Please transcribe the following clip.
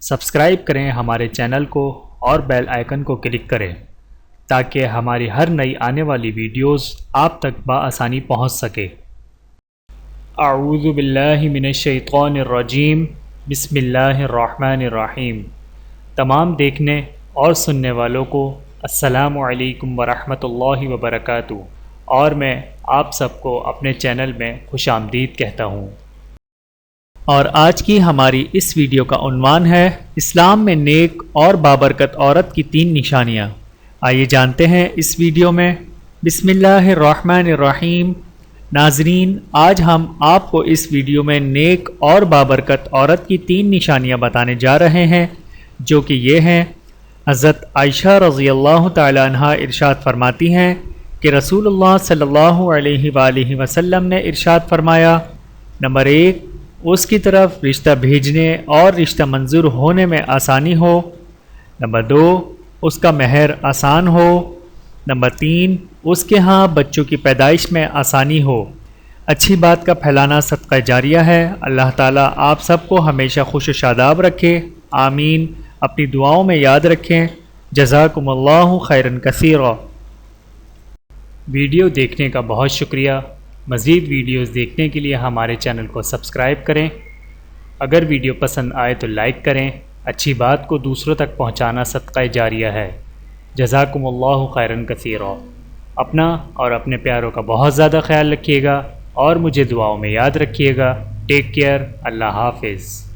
Subscribe کریں ہمارے channel کو اور بیل آئیکن کو کلک کریں تاکہ ہماری ہر نئی آنے والی ویڈیوز آپ تک بآسانی پہنچ سکے۔ اعوذ باللہ من الشیطان الرجیم، بسم اللہ الرحمن الرحیم۔ تمام دیکھنے اور سننے والوں کو السلام علیکم ورحمۃ اللہ وبرکاتہ، اور میں آپ سب کو اپنے چینل میں خوش آمدید کہتا ہوں۔ اور آج کی ہماری اس ویڈیو کا عنوان ہے اسلام میں نیک اور بابرکت عورت کی 3 نشانیاں۔ آئیے جانتے ہیں اس ویڈیو میں۔ بسم اللہ الرحمن الرحیم۔ ناظرین، آج ہم آپ کو اس ویڈیو میں نیک اور بابرکت عورت کی 3 نشانیاں بتانے جا رہے ہیں، جو کہ یہ ہیں۔ حضرت عائشہ رضی اللہ تعالی عنہا ارشاد فرماتی ہیں کہ رسول اللہ صلی اللہ علیہ وآلہ وسلم نے ارشاد فرمایا، نمبر 1، اس کی طرف رشتہ بھیجنے اور رشتہ منظور ہونے میں آسانی ہو۔ نمبر 2، اس کا مہر آسان ہو۔ نمبر 3، اس کے ہاں بچوں کی پیدائش میں آسانی ہو۔ اچھی بات کا پھیلانا صدقہ جاریہ ہے۔ اللہ تعالیٰ آپ سب کو ہمیشہ خوش و شاداب رکھے، آمین۔ اپنی دعاؤں میں یاد رکھیں۔ جزاکم اللہ خیرا کثیرا۔ ویڈیو دیکھنے کا بہت شکریہ۔ مزید ویڈیوز دیکھنے کے لیے ہمارے چینل کو سبسکرائب کریں۔ اگر ویڈیو پسند آئے تو لائک کریں۔ اچھی بات کو دوسروں تک پہنچانا صدقہ جاریہ ہے۔ جزاکم اللہ خیرا کثیرا۔ اپنا اور اپنے پیاروں کا بہت زیادہ خیال رکھیے گا اور مجھے دعاؤں میں یاد رکھیے گا۔ Take care. اللہ حافظ۔